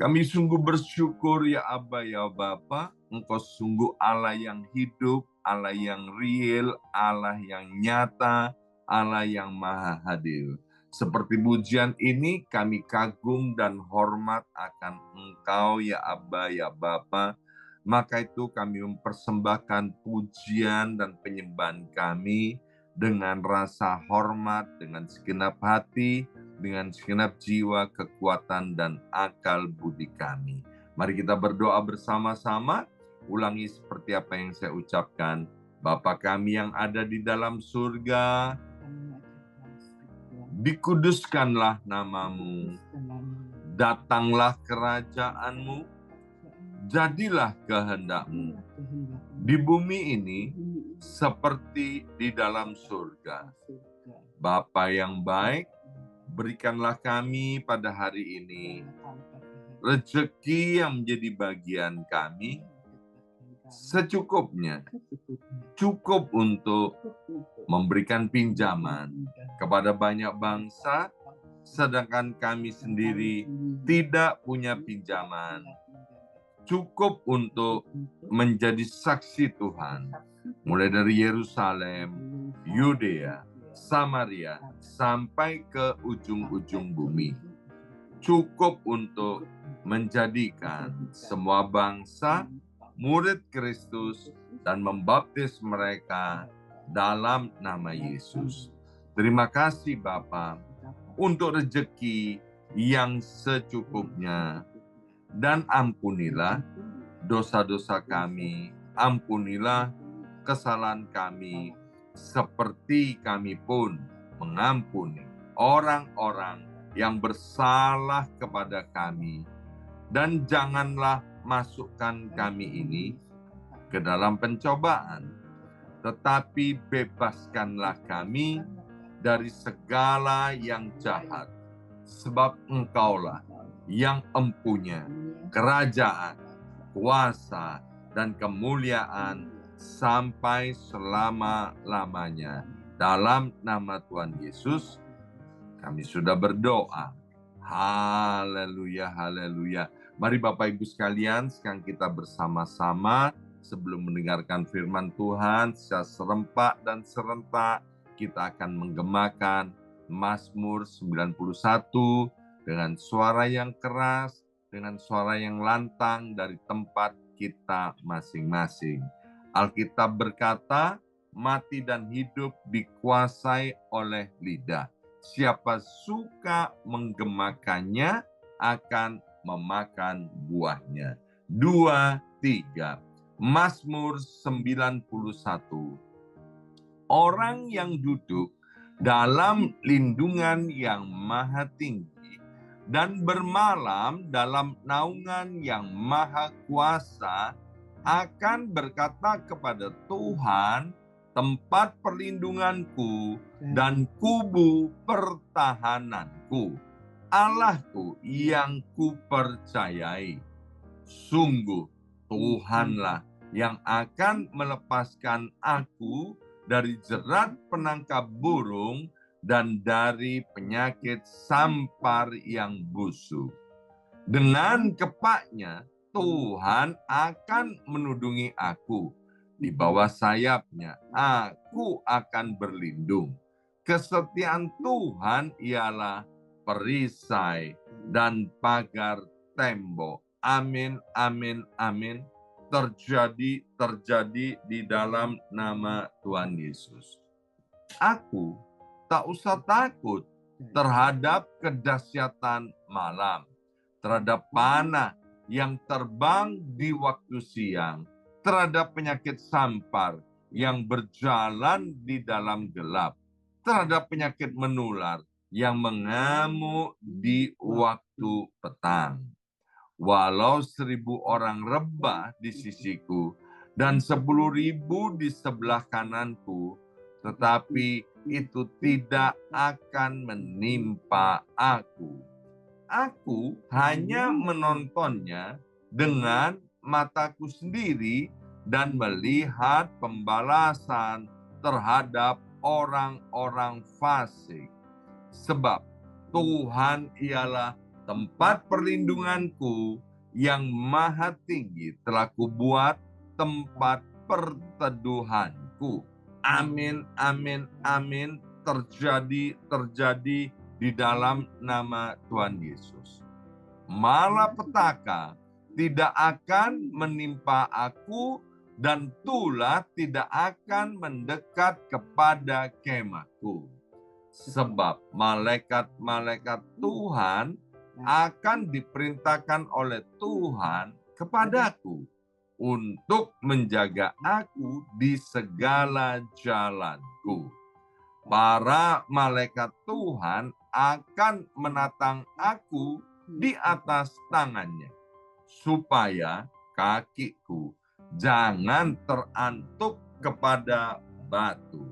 Kami sungguh bersyukur ya Aba ya Bapa, Engkau sungguh Allah yang hidup, Allah yang real, Allah yang nyata, Allah yang maha hadir. Seperti pujian ini kami kagum dan hormat akan Engkau ya Aba ya Bapa. Maka itu kami mempersembahkan pujian dan penyembahan kami dengan rasa hormat, dengan segenap hati, dengan segenap jiwa, kekuatan, dan akal budi kami. Mari kita berdoa bersama-sama, ulangi seperti apa yang saya ucapkan. Bapa kami yang ada di dalam surga, dikuduskanlah namamu, datanglah kerajaanmu, jadilah kehendakmu di bumi ini seperti di dalam surga. Bapa yang baik, berikanlah kami pada hari ini rezeki yang menjadi bagian kami secukupnya, cukup untuk memberikan pinjaman kepada banyak bangsa, sedangkan kami sendiri tidak punya pinjaman. Cukup untuk menjadi saksi Tuhan, mulai dari Yerusalem, Yudea, Samaria, sampai ke ujung-ujung bumi. Cukup untuk menjadikan semua bangsa murid Kristus dan membaptis mereka dalam nama Yesus. Terima kasih Bapa untuk rezeki yang secukupnya. Dan ampunilah dosa-dosa kami, ampunilah kesalahan kami, seperti kami pun mengampuni orang-orang yang bersalah kepada kami. Dan janganlah masukkan kami ini ke dalam pencobaan, tetapi bebaskanlah kami dari segala yang jahat, sebab Engkaulah yang empunya kerajaan, kuasa, dan kemuliaan sampai selama-lamanya. Dalam nama Tuhan Yesus, kami sudah berdoa. Haleluya, haleluya. Mari Bapak Ibu sekalian, sekarang kita bersama-sama sebelum mendengarkan firman Tuhan secara serempak dan serentak, kita akan menggemakan Mazmur 91 dengan suara yang keras, dengan suara yang lantang dari tempat kita masing-masing. Alkitab berkata, mati dan hidup dikuasai oleh lidah. Siapa suka menggemakannya akan memakan buahnya. 2, 3. Mazmur 91. Orang yang duduk dalam lindungan yang maha tinggi dan bermalam dalam naungan yang maha kuasa akan berkata kepada Tuhan, tempat perlindunganku dan kubu pertahananku, Allahku yang kupercayai. Sungguh Tuhanlah yang akan melepaskan aku dari jerat penangkap burung dan dari penyakit sampar yang busuk. Dengan kepaknya Tuhan akan menudungi aku. Di bawah sayapnya aku akan berlindung. Kesetiaan Tuhan ialah perisai dan pagar tembok. Amin, amin, amin. Terjadi di dalam nama Tuhan Yesus. Aku tak usah takut terhadap kedahsyatan malam, terhadap panah yang terbang di waktu siang, terhadap penyakit sampar yang berjalan di dalam gelap, terhadap penyakit menular yang mengamuk di waktu petang. Walau 1.000 orang rebah di sisiku dan 10.000 di sebelah kananku, tetapi itu tidak akan menimpa aku. Aku hanya menontonnya dengan mataku sendiri dan melihat pembalasan terhadap orang-orang fasik. Sebab Tuhan ialah tempat perlindunganku yang maha tinggi telah kubuat tempat perteduhanku. Amin, amin, amin. Terjadi, terjadi di dalam nama Tuhan Yesus. Malapetaka tidak akan menimpa aku dan tulah tidak akan mendekat kepada kemahku. Sebab malaikat-malaikat Tuhan akan diperintahkan oleh Tuhan kepadaku untuk menjaga aku di segala jalanku. Para malaikat Tuhan akan menatang aku di atas tangannya, supaya kakiku jangan terantuk kepada batu.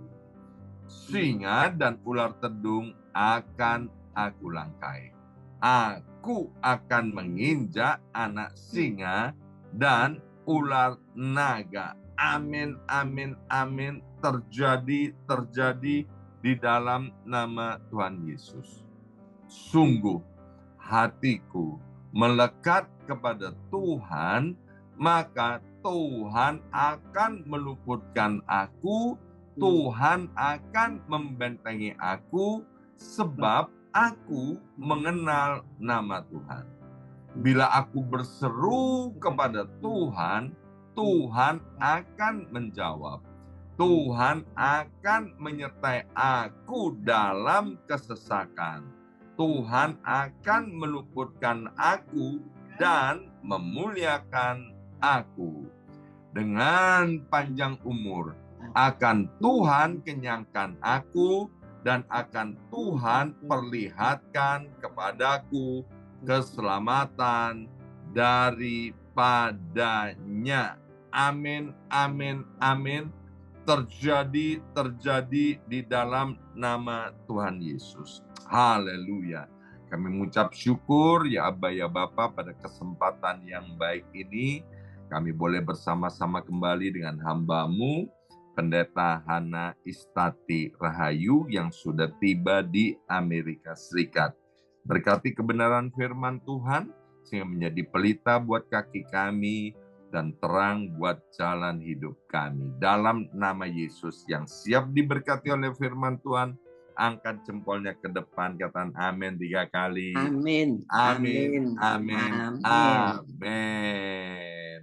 Singa dan ular tedung akan aku langkai. Aku akan menginjak anak singa dan ular naga. Amin, amin, amin. Terjadi, terjadi di dalam nama Tuhan Yesus. Sungguh hatiku melekat kepada Tuhan, maka Tuhan akan meluputkan aku, Tuhan akan membentengi aku, sebab aku mengenal nama Tuhan. Bila aku berseru kepada Tuhan, Tuhan akan menjawab. Tuhan akan menyertai aku dalam kesesakan. Tuhan akan meluputkan aku dan memuliakan aku. Dengan panjang umur akan Tuhan kenyangkan aku dan akan Tuhan perlihatkan kepadaku keselamatan daripadanya. Amin, amin, amin. Terjadi, terjadi di dalam nama Tuhan Yesus. Haleluya. Kami mengucap syukur ya Aba ya Bapa pada kesempatan yang baik ini. Kami boleh bersama-sama kembali dengan hamba-Mu, Pendeta Hana Istati Rahayu yang sudah tiba di Amerika Serikat. Berkati kebenaran firman Tuhan, sehingga menjadi pelita buat kaki kami, dan terang buat jalan hidup kami. Dalam nama Yesus yang siap diberkati oleh firman Tuhan, angkat jempolnya ke depan, katakan amin 3 kali. Amin. Amin, amin, amin.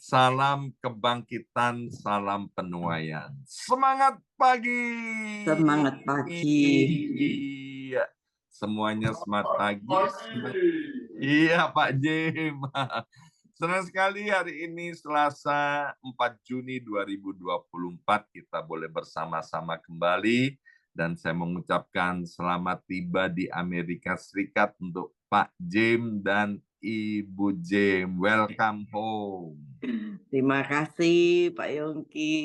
Salam kebangkitan, salam penuaian. Semangat pagi. Semangat pagi. Iya, semuanya semangat pagi. Iya, Pak Jim. Senang sekali hari ini Selasa 4 Juni 2024 kita boleh bersama-sama kembali, dan saya mengucapkan selamat tiba di Amerika Serikat untuk Pak Jim dan Ibu Jim. Welcome home. Terima kasih Pak Yongki.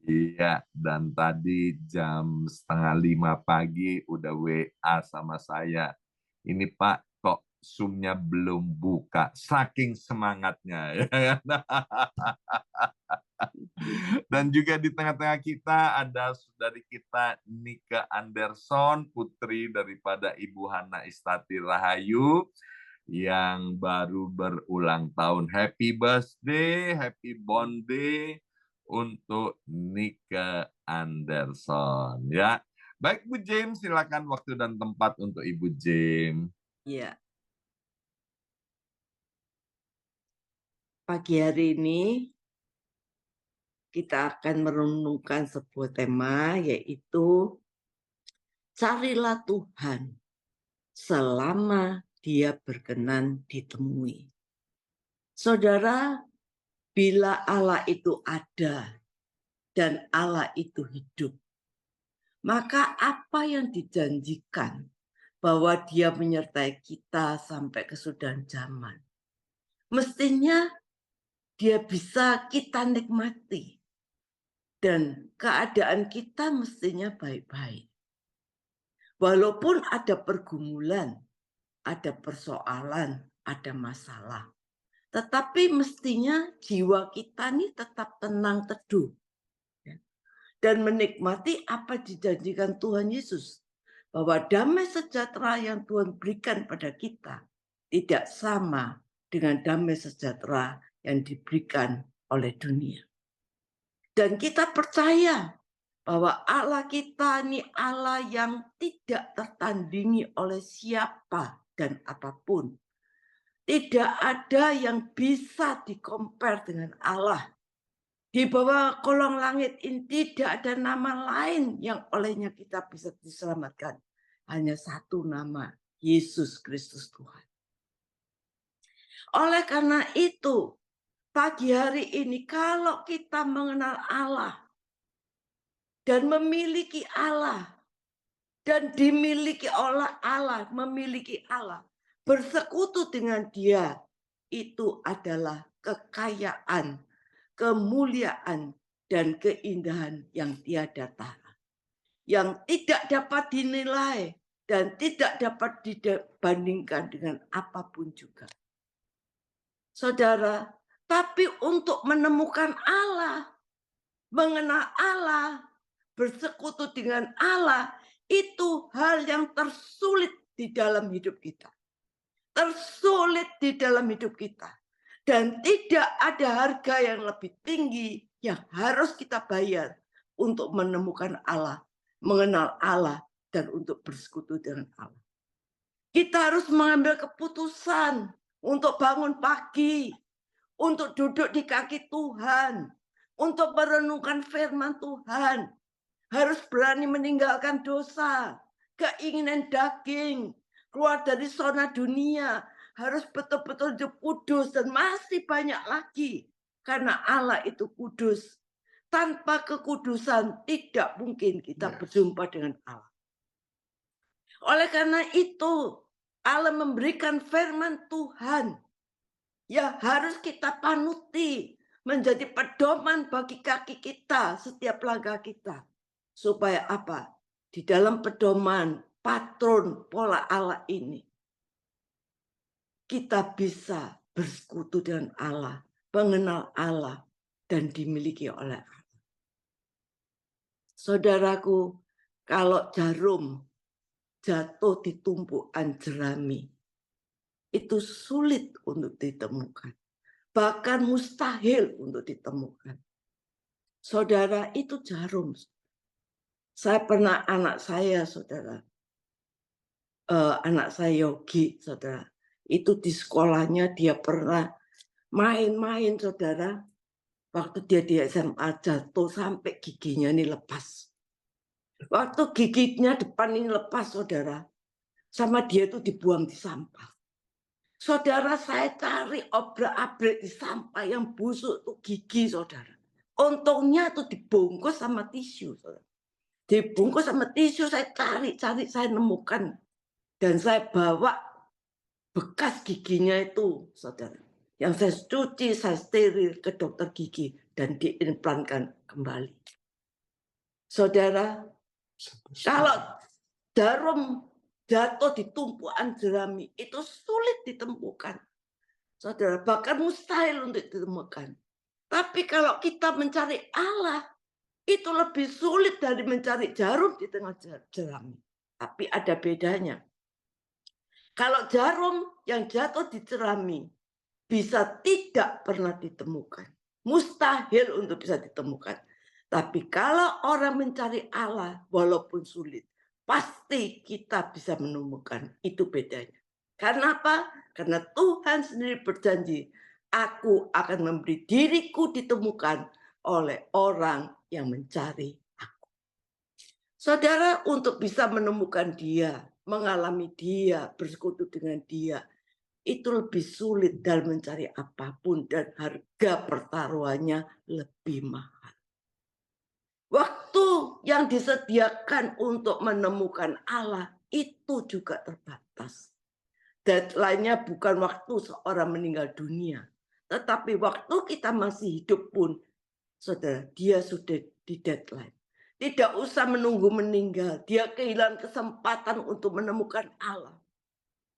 Iya, dan tadi jam 4:30 pagi udah WA sama saya. Ini Pak, kok Zoom-nya belum buka, saking semangatnya. Dan juga di tengah-tengah kita ada saudari kita Nika Anderson, putri daripada Ibu Hana Istati Rahayu yang baru berulang tahun. Happy birthday, happy birthday untuk Nika Anderson ya. Baik Bu James, silakan waktu dan tempat untuk Ibu James. Ya. Pagi hari ini kita akan merenungkan sebuah tema, yaitu carilah Tuhan selama Dia berkenan ditemui. Saudara, bila Allah itu ada dan Allah itu hidup, maka apa yang dijanjikan bahwa Dia menyertai kita sampai kesudahan zaman, mestinya Dia bisa kita nikmati. Dan keadaan kita mestinya baik-baik. Walaupun ada pergumulan, ada persoalan, ada masalah. Tetapi mestinya jiwa kita nih tetap tenang teduh. Dan menikmati apa dijanjikan Tuhan Yesus. Bahwa damai sejahtera yang Tuhan berikan pada kita tidak sama dengan damai sejahtera yang diberikan oleh dunia. Dan kita percaya bahwa Allah kita ini Allah yang tidak tertandingi oleh siapa dan apapun. Tidak ada yang bisa di-compare dengan Allah. Di bawah kolong langit ini tidak ada nama lain yang olehnya kita bisa diselamatkan. Hanya satu nama, Yesus Kristus Tuhan. Oleh karena itu, pagi hari ini kalau kita mengenal Allah dan memiliki Allah dan dimiliki oleh Allah, memiliki Allah, bersekutu dengan Dia, itu adalah kekayaan, kemuliaan, dan keindahan yang tiada tara, yang tidak dapat dinilai dan tidak dapat dibandingkan dengan apapun juga. Saudara, tapi untuk menemukan Allah, mengenal Allah, bersekutu dengan Allah, itu hal yang tersulit di dalam hidup kita. Tersulit di dalam hidup kita. Dan tidak ada harga yang lebih tinggi yang harus kita bayar untuk menemukan Allah, mengenal Allah, dan untuk bersekutu dengan Allah. Kita harus mengambil keputusan untuk bangun pagi, untuk duduk di kaki Tuhan, untuk merenungkan firman Tuhan. Harus berani meninggalkan dosa, keinginan daging, keluar dari zona dunia, harus betul-betul hidup kudus, dan masih banyak lagi. Karena Allah itu kudus. Tanpa kekudusan tidak mungkin kita berjumpa dengan Allah. Oleh karena itu, Allah memberikan firman Tuhan yang harus kita panuti, menjadi pedoman bagi kaki kita setiap langkah kita. Supaya apa? Di dalam pedoman, patron, pola Allah ini, kita bisa bersekutu dengan Allah, mengenal Allah, dan dimiliki oleh Allah. Saudaraku, kalau jarum jatuh di tumpukan jerami, itu sulit untuk ditemukan. Bahkan mustahil untuk ditemukan. Saudara, itu jarum. Saya pernah anak saya, saudara. Anak saya Yogi, saudara. Itu di sekolahnya dia pernah main-main, saudara. Waktu dia di SMA jatuh sampai giginya ini lepas. Waktu giginya depan ini lepas, saudara. Sama dia itu dibuang di sampah. Saudara, saya cari obrak-abrik di sampah yang busuk itu gigi, saudara. Untungnya itu dibungkus sama tisu, saudara. Dibungkus sama tisu, saya cari, saya nemukan. Dan saya bawa bekas giginya itu, saudara. Yang saya cuci, saya steril ke dokter gigi. Dan diimplankan kembali. Saudara, kalau jarum jatuh di tumpuan jerami, itu sulit ditemukan. Saudara, bahkan mustahil untuk ditemukan. Tapi kalau kita mencari Allah, itu lebih sulit dari mencari jarum di tengah jerami. Tapi ada bedanya. Kalau jarum yang jatuh di jerami bisa tidak pernah ditemukan. Mustahil untuk bisa ditemukan. Tapi kalau orang mencari Allah walaupun sulit, pasti kita bisa menemukan. Itu bedanya. Karena apa? Karena Tuhan sendiri berjanji, aku akan memberi diriku ditemukan oleh orang yang mencari aku. Saudara, untuk bisa menemukan Dia, mengalami Dia, bersekutu dengan Dia, itu lebih sulit dalam mencari apapun dan harga pertaruhannya lebih mahal. Waktu yang disediakan untuk menemukan Allah itu juga terbatas. Deadline-nya bukan waktu seorang meninggal dunia, tetapi waktu kita masih hidup pun, saudara, dia sudah di deadline. Tidak usah menunggu meninggal, dia kehilangan kesempatan untuk menemukan Allah.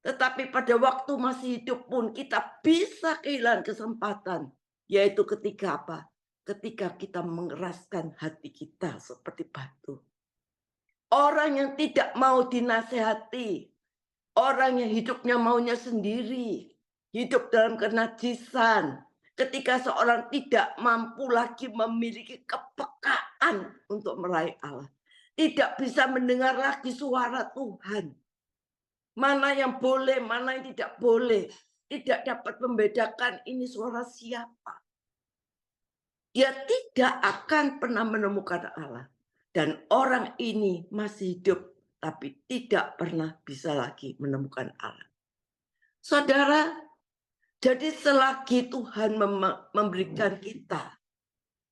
Tetapi pada waktu masih hidup pun kita bisa kehilangan kesempatan. Yaitu ketika apa? Ketika kita mengeraskan hati kita seperti batu. Orang yang tidak mau dinasehati, Orang yang hidupnya maunya sendiri, hidup dalam kenajisan. Ketika seorang tidak mampu lagi memiliki kepekaan untuk meraih Allah. Tidak bisa mendengar lagi suara Tuhan. Mana yang boleh, mana yang tidak boleh. Tidak dapat membedakan ini suara siapa. Dia tidak akan pernah menemukan Allah. Dan orang ini masih hidup, tapi tidak pernah bisa lagi menemukan Allah. Saudara, jadi selagi Tuhan memberikan kita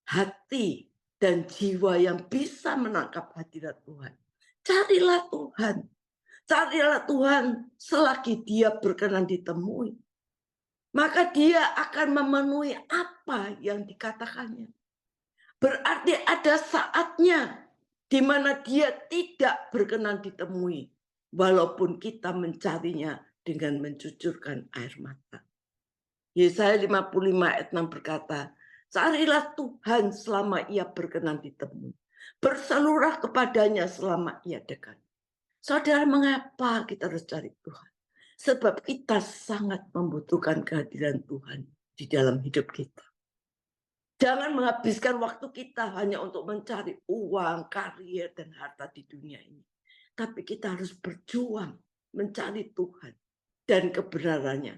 hati dan jiwa yang bisa menangkap hadirat Tuhan, carilah Tuhan. Carilah Tuhan selagi dia berkenan ditemui. Maka dia akan memenuhi apa yang dikatakannya. Berarti ada saatnya di mana dia tidak berkenan ditemui. Walaupun kita mencarinya dengan mencucurkan air mata. Yesaya 55 ayat 6 berkata, carilah Tuhan selama ia berkenan ditemui. Berseluruh kepadanya selama ia dekat. Saudara, mengapa kita harus cari Tuhan? Sebab kita sangat membutuhkan kehadiran Tuhan di dalam hidup kita. Jangan menghabiskan waktu kita hanya untuk mencari uang, karir, dan harta di dunia ini. Tapi kita harus berjuang mencari Tuhan dan kebenarannya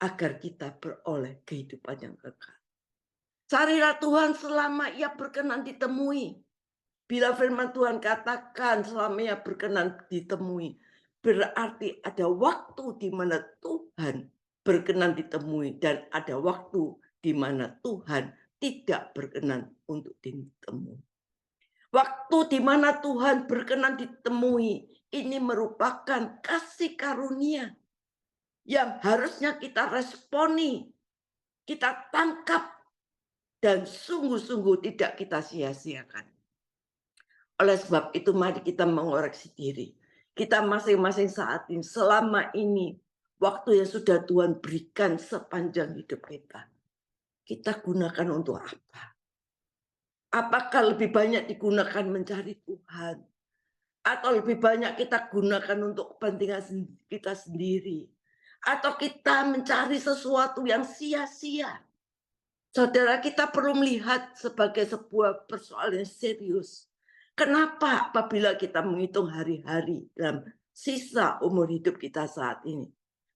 agar kita beroleh kehidupan yang kekal. Carilah Tuhan selama ia berkenan ditemui. Bila firman Tuhan katakan selama ia berkenan ditemui, berarti ada waktu di mana Tuhan berkenan ditemui dan ada waktu di mana Tuhan tidak berkenan untuk ditemui. Waktu di mana Tuhan berkenan ditemui, ini merupakan kasih karunia yang harusnya kita responi, kita tangkap, dan sungguh-sungguh tidak kita sia-siakan. Oleh sebab itu mari kita mengoreksi diri. Kita masing-masing saat ini, selama ini, waktu yang sudah Tuhan berikan sepanjang hidup kita. Kita gunakan untuk apa? Apakah lebih banyak digunakan mencari Tuhan? Atau lebih banyak kita gunakan untuk kepentingan kita sendiri? Atau kita mencari sesuatu yang sia-sia? Saudara, kita perlu melihat sebagai sebuah persoalan yang serius. Kenapa apabila kita menghitung hari-hari dalam sisa umur hidup kita saat ini,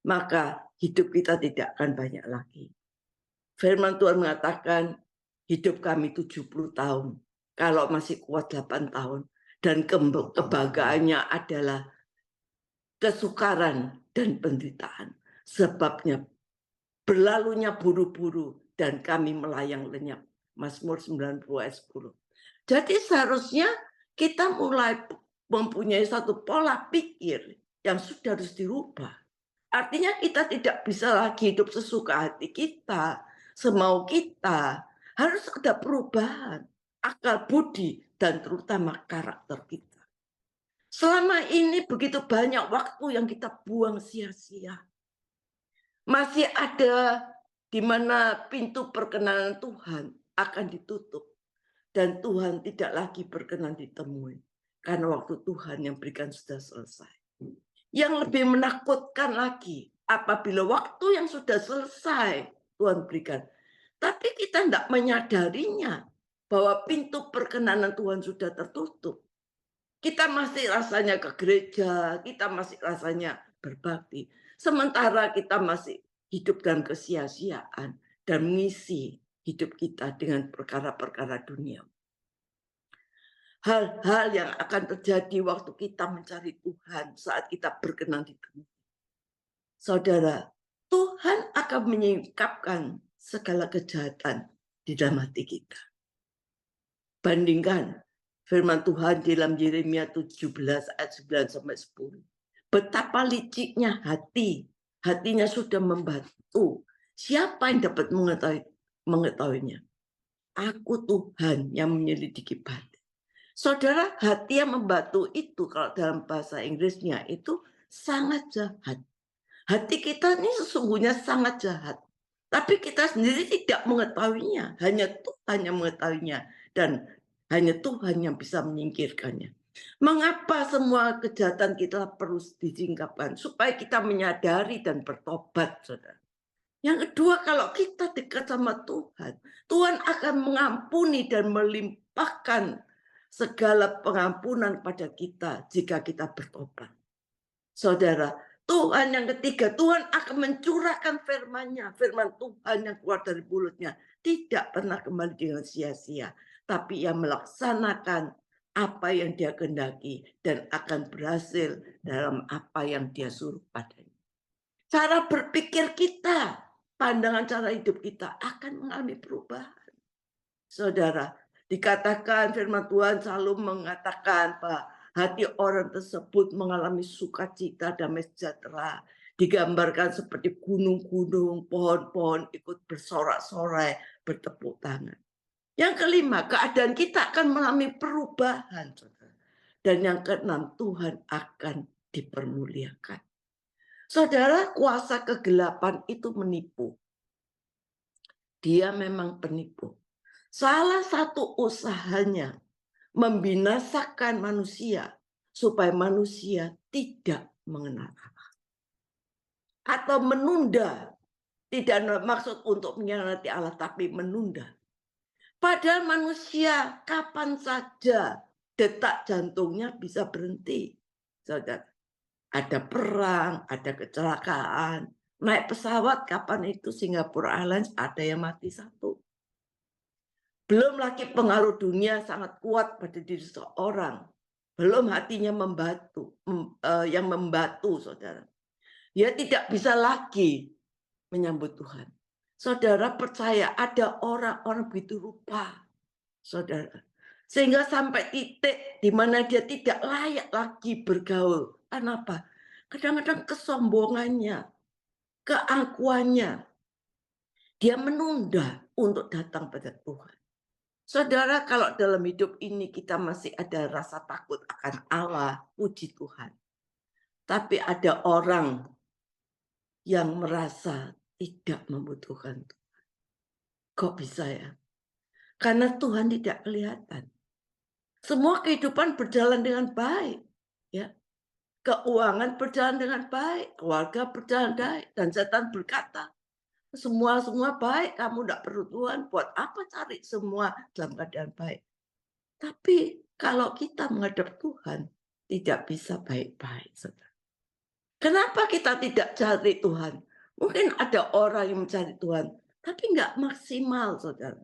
maka hidup kita tidak akan banyak lagi. Firman Tuhan mengatakan, hidup kami 70 tahun. Kalau masih kuat 8 tahun. Dan kebanggaannya adalah kesukaran dan penderitaan. Sebabnya berlalunya buru-buru dan kami melayang lenyap. Mazmur 90 ayat 10. Jadi seharusnya kita mulai mempunyai satu pola pikir yang sudah harus dirubah. Artinya kita tidak bisa lagi hidup sesuka hati kita, semau kita. Harus ada perubahan akal budi dan terutama karakter kita. Selama ini begitu banyak waktu yang kita buang sia-sia. Masih ada di mana pintu perkenanan Tuhan akan ditutup. Dan Tuhan tidak lagi berkenan ditemui. Karena waktu Tuhan yang berikan sudah selesai. Yang lebih menakutkan lagi, apabila waktu yang sudah selesai Tuhan berikan. Tapi kita tidak menyadarinya bahwa pintu perkenanan Tuhan sudah tertutup. Kita masih rasanya ke gereja, kita masih rasanya berbakti. Sementara kita masih hidup dalam kesia-siaan dan mengisi hidup kita dengan perkara-perkara dunia. Hal-hal yang akan terjadi waktu kita mencari Tuhan saat kita berkenan ditemui. Saudara, Tuhan akan menyingkapkan segala kejahatan di dalam hati kita. Bandingkan firman Tuhan di dalam Yeremia 17 ayat 9 sampai 10. Betapa liciknya hati. Hatinya sudah membatu. Siapa yang dapat mengetahuinya? Aku Tuhan yang menyelidiki hati. Saudara, hati yang membatu itu kalau dalam bahasa Inggrisnya itu sangat jahat. Hati kita ini sesungguhnya sangat jahat. Tapi kita sendiri tidak mengetahuinya. Hanya Tuhan yang mengetahuinya. Dan hanya Tuhan yang bisa menyingkirkannya. Mengapa semua kejahatan kita perlu disingkapkan? Supaya kita menyadari dan bertobat, saudara. Yang kedua, kalau kita dekat sama Tuhan, Tuhan akan mengampuni dan melimpahkan segala pengampunan pada kita jika kita bertobat. Saudara, Tuhan yang ketiga, Tuhan akan mencurahkan firman-Nya, firman Tuhan yang keluar dari mulutnya tidak pernah kembali dengan sia-sia, tapi yang melaksanakan apa yang Dia kehendaki dan akan berhasil dalam apa yang Dia suruh padanya. Cara berpikir kita, pandangan cara hidup kita akan mengalami perubahan. Saudara, dikatakan firman Tuhan selalu mengatakan bahwa hati orang tersebut mengalami sukacita, damai sejahtera. Digambarkan seperti gunung-gunung, pohon-pohon ikut bersorak-sorai, bertepuk tangan. Yang kelima, keadaan kita akan mengalami perubahan. Saudara. Dan yang keenam, Tuhan akan dipermuliakan. Saudara, kuasa kegelapan itu menipu. Dia memang penipu. Salah satu usahanya membinasakan manusia supaya manusia tidak mengenal Allah. Atau menunda, tidak maksud untuk mengkhianati Allah, tapi menunda. Padahal manusia kapan saja detak jantungnya bisa berhenti. Saudara, ada perang, ada kecelakaan, naik pesawat kapan itu Singapore Airlines ada yang mati satu. Belum lagi pengaruh dunia sangat kuat pada diri seseorang. Belum hatinya yang membatu, saudara. Dia tidak bisa lagi menyambut Tuhan. Saudara percaya ada orang-orang begitu rupa, saudara. Sehingga sampai titik di mana dia tidak layak lagi bergaul. Kenapa? Kadang-kadang kesombongannya, keangkuhannya, dia menunda untuk datang pada Tuhan. Saudara, kalau dalam hidup ini kita masih ada rasa takut akan Allah, puji Tuhan. Tapi ada orang yang merasa tidak membutuhkan Tuhan. Kok bisa ya? Karena Tuhan tidak kelihatan. Semua kehidupan berjalan dengan baik. Ya. Keuangan berjalan dengan baik, keluarga berjalan baik, dan setan berkata, semua baik, kamu tidak perlu Tuhan, buat apa cari semua dalam keadaan baik. Tapi kalau kita menghadap Tuhan, tidak bisa baik-baik, saudara. Kenapa kita tidak cari Tuhan? Mungkin ada orang yang mencari Tuhan, tapi nggak maksimal, saudara.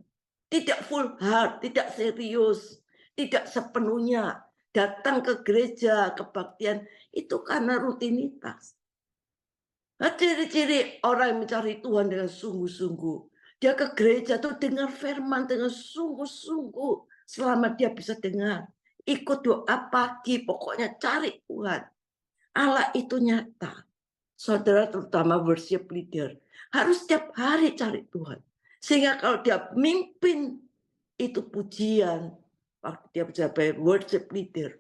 Tidak full heart, tidak serius, tidak sepenuhnya. Datang ke gereja, kebaktian, itu karena rutinitas. Nah, ciri-ciri orang yang mencari Tuhan dengan sungguh-sungguh. Dia ke gereja tuh dengar firman dengan sungguh-sungguh. Selama dia bisa dengar. Ikut doa pagi, pokoknya cari Tuhan. Allah itu nyata. Saudara terutama worship leader. Harus setiap hari cari Tuhan. Sehingga kalau dia mimpin itu pujian. Waktu dia menjadi worship leader.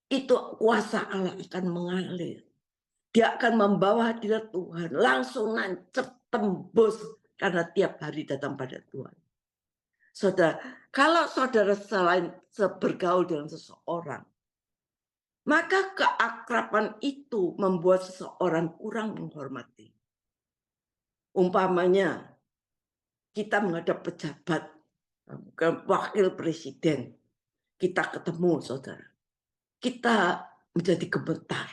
Itu kuasa Allah akan mengalir. Dia akan membawa hadirat Tuhan. Langsung nancep tembus. Karena tiap hari datang pada Tuhan. Saudara, kalau saudara selain bergaul dengan seseorang. Maka keakraban itu membuat seseorang kurang menghormati. Umpamanya, kita menghadap pejabat. Wakil presiden. Kita ketemu, saudara. Kita menjadi gemetar.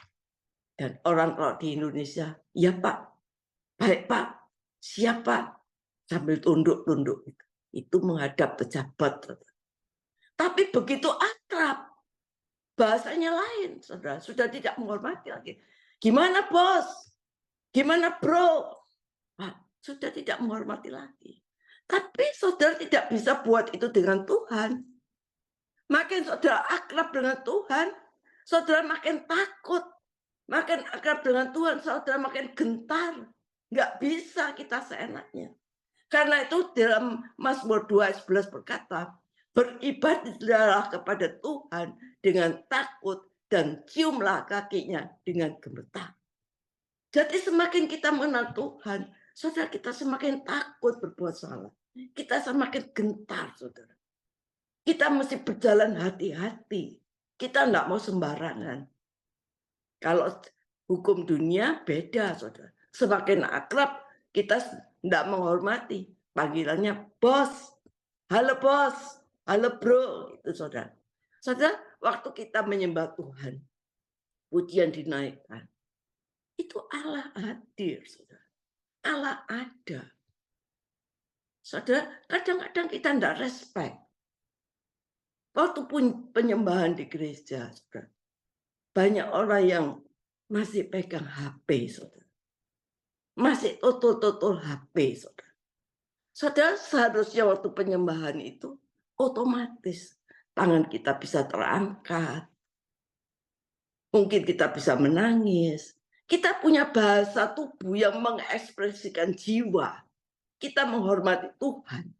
Dan orang kalau di Indonesia, ya Pak, baik Pak, siap Pak, sambil tunduk-tunduk. Itu menghadap pejabat. Tapi begitu akrab, bahasanya lain, saudara. Sudah tidak menghormati lagi. Gimana bos? Gimana bro? Pak, sudah tidak menghormati lagi. Tapi saudara tidak bisa buat itu dengan Tuhan. Makin saudara akrab dengan Tuhan, saudara makin takut. Makin akrab dengan Tuhan, saudara makin gentar. Nggak bisa kita seenaknya. Karena itu dalam Mazmur 2:11 berkata, beribadahlah kepada Tuhan dengan takut dan ciumlah kakinya dengan gemetar. Jadi semakin kita mengenal Tuhan, saudara kita semakin takut berbuat salah. Kita semakin gentar, saudara. Kita mesti berjalan hati-hati. Kita enggak mau sembarangan. Kalau hukum dunia beda, saudara. Semakin akrab, kita enggak menghormati. Panggilannya bos, halo bos, halo bro, itu saudara. Saudara, waktu kita menyembah Tuhan, pujian dinaikkan, itu Allah hadir, saudara. Allah ada. Saudara, kadang-kadang kita enggak respect. Waktu pun penyembahan di gereja, saudara, banyak orang yang masih pegang HP, saudara. Masih total HP, saudara. Saudara, seharusnya waktu penyembahan itu otomatis tangan kita bisa terangkat. Mungkin kita bisa menangis. Kita punya bahasa tubuh yang mengekspresikan jiwa. Kita menghormati Tuhan.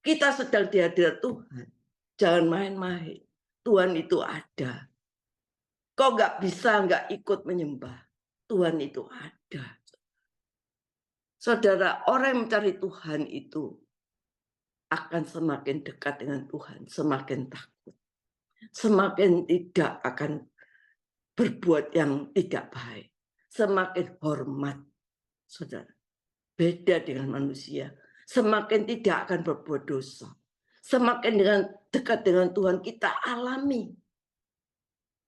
Kita sedang di hadirat Tuhan. Jangan main-main. Tuhan itu ada. Kok nggak ikut menyembah? Tuhan itu ada. Saudara, orang yang mencari Tuhan itu akan semakin dekat dengan Tuhan, semakin takut. Semakin tidak akan berbuat yang tidak baik. Semakin hormat, saudara. Beda dengan manusia. Semakin tidak akan berbuat dosa. Semakin dekat dengan Tuhan, kita alami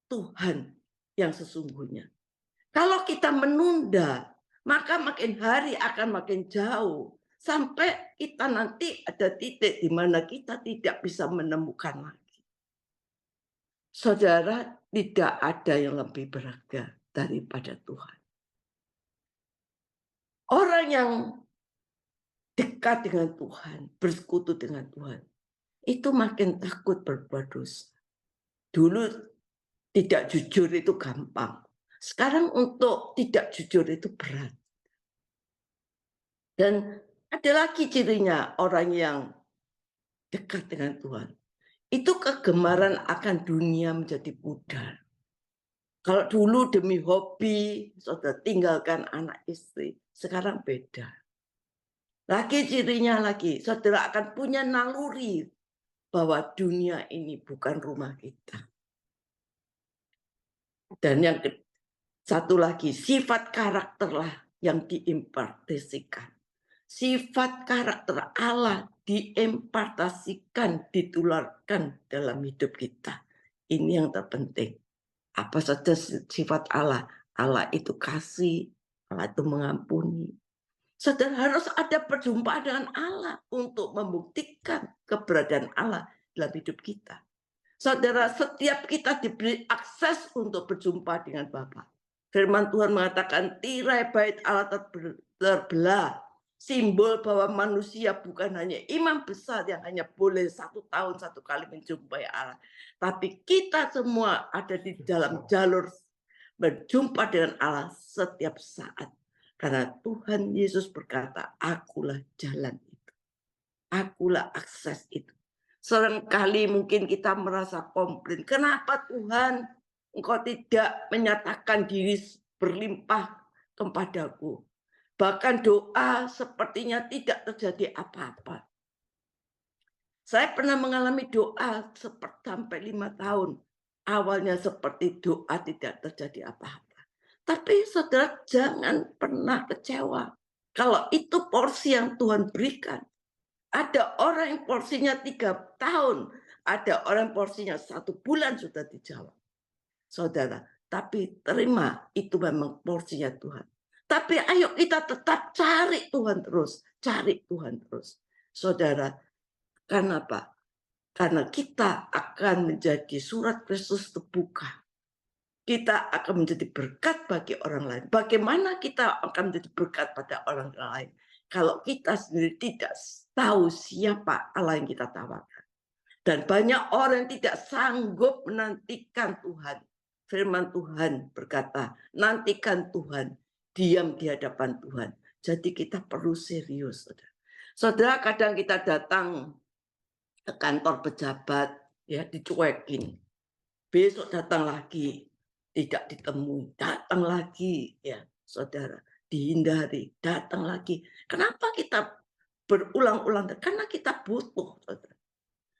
Tuhan yang sesungguhnya. Kalau kita menunda, maka makin hari akan makin jauh. Sampai kita nanti ada titik di mana kita tidak bisa menemukan lagi. Saudara, tidak ada yang lebih berharga daripada Tuhan. Orang yang dekat dengan Tuhan, bersekutu dengan Tuhan, itu makin takut berbuat dosa. Dulu tidak jujur itu gampang. Sekarang untuk tidak jujur itu berat. Dan ada lagi cirinya orang yang dekat dengan Tuhan. Itu kegemaran akan dunia menjadi pudar. Kalau dulu demi hobi, saudara tinggalkan anak istri. Sekarang beda. Lagi cirinya lagi, saudara akan punya naluri bahwa dunia ini bukan rumah kita. Dan yang satu lagi, sifat karakterlah yang diimpartasikan. Sifat karakter Allah diimpartasikan, ditularkan dalam hidup kita. Ini yang terpenting. Apa saja sifat Allah? Allah itu kasih, Allah itu mengampuni. Saudara, harus ada perjumpaan dengan Allah untuk membuktikan keberadaan Allah dalam hidup kita. Saudara, setiap kita diberi akses untuk berjumpa dengan Bapa. Firman Tuhan mengatakan tirai bait Allah terbelah. Simbol bahwa manusia bukan hanya imam besar yang hanya boleh 1 tahun 1 kali menjumpai Allah. Tapi kita semua ada di dalam jalur berjumpa dengan Allah setiap saat. Karena Tuhan Yesus berkata, akulah jalan itu. Akulah akses itu. Seringkali mungkin kita merasa komplain. Kenapa Tuhan Engkau tidak menyatakan diri berlimpah kepadaku? Bahkan doa sepertinya tidak terjadi apa-apa. Saya pernah mengalami doa sampai 5 tahun. Awalnya seperti doa tidak terjadi apa-apa. Tapi saudara jangan pernah kecewa. Kalau itu porsi yang Tuhan berikan. Ada orang yang porsinya 3 tahun. Ada orang yang porsinya 1 bulan sudah dijawab. Saudara, tapi terima itu memang porsinya Tuhan. Tapi ayo kita tetap cari Tuhan terus. Cari Tuhan terus. Saudara, karena apa? Karena kita akan menjadi surat Kristus terbuka. Kita akan menjadi berkat bagi orang lain. Bagaimana kita akan menjadi berkat pada orang lain? Kalau kita sendiri tidak tahu siapa Allah yang kita tawarkan. Dan banyak orang yang tidak sanggup menantikan Tuhan. Firman Tuhan berkata, nantikan Tuhan. Diam di hadapan Tuhan. Jadi kita perlu serius. Saudara, saudara kadang kita datang ke kantor pejabat, ya dicuekin. Besok datang lagi, tidak ditemui. Datang lagi, ya saudara, dihindari. Datang lagi. Kenapa kita berulang-ulang? Karena kita butuh, saudara.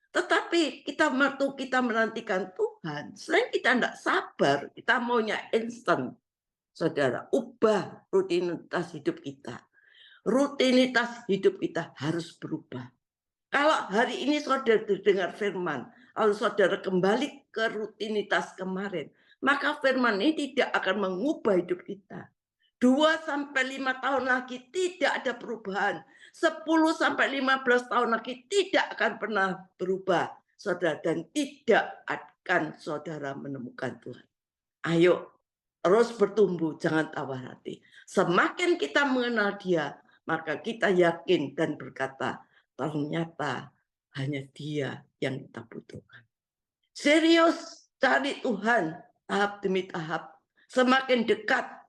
Tetapi waktu kita menantikan Tuhan, selain kita tidak sabar, kita maunya instan. Saudara, ubah rutinitas hidup kita. Rutinitas hidup kita harus berubah. Kalau hari ini saudara dengar firman, lalu saudara kembali ke rutinitas kemarin, maka firman ini tidak akan mengubah hidup kita. 2-5 tahun lagi tidak ada perubahan. 10-15 tahun lagi tidak akan pernah berubah, saudara, dan tidak akan saudara menemukan Tuhan. Ayo terus bertumbuh, jangan tawar hati. Semakin kita mengenal Dia, maka kita yakin dan berkata, ternyata hanya Dia yang kita butuhkan. Serius cari Tuhan tahap demi tahap. Semakin dekat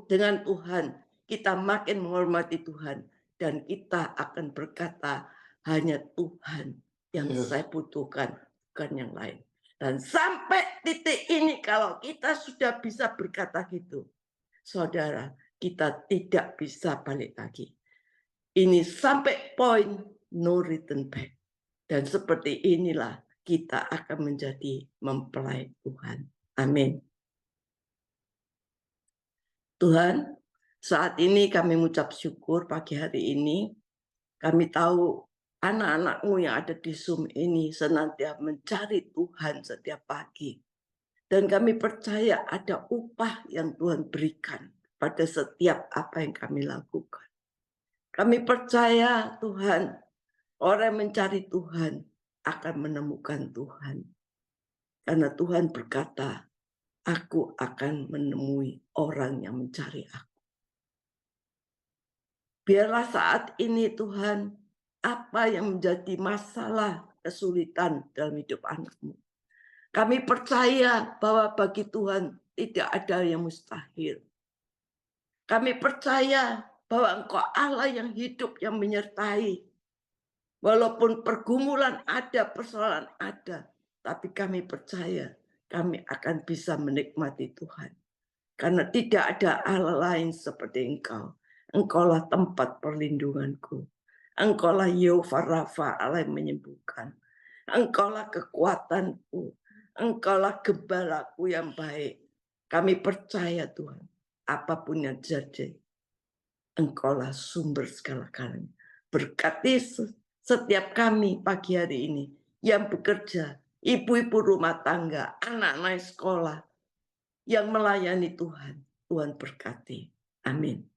dengan Tuhan, kita makin menghormati Tuhan, dan kita akan berkata, hanya Tuhan yang saya butuhkan, bukan yang lain. Dan sampai titik ini, kalau kita sudah bisa berkata gitu, saudara, kita tidak bisa balik lagi. Ini sampai poin no return back. Dan seperti inilah kita akan menjadi mempelai Tuhan. Amin. Tuhan, saat ini kami mengucap syukur pagi hari ini. Kami tahu anak-anak-Mu yang ada di Zoom ini senantiasa mencari Tuhan setiap pagi. Dan kami percaya ada upah yang Tuhan berikan pada setiap apa yang kami lakukan. Kami percaya Tuhan, orang yang mencari Tuhan akan menemukan Tuhan. Karena Tuhan berkata, aku akan menemui orang yang mencari aku. Biarlah saat ini Tuhan, apa yang menjadi masalah kesulitan dalam hidup anak-Mu. Kami percaya bahwa bagi Tuhan tidak ada yang mustahil. Kami percaya bahwa Engkau Allah yang hidup, yang menyertai. Walaupun pergumulan ada, persoalan ada, tapi kami percaya kami akan bisa menikmati Tuhan. Karena tidak ada Allah lain seperti Engkau. Engkaulah tempat perlindunganku. Engkaulah Yehova Rafa, Allah yang menyembuhkan. Engkaulah kekuatanku. Engkaulah gembalaku yang baik. Kami percaya Tuhan, apapun yang terjadi, Engkaulah sumber segala-galanya. Berkati setiap kami pagi hari ini yang bekerja, ibu-ibu rumah tangga, anak-anak sekolah, yang melayani Tuhan. Tuhan berkati. Amin.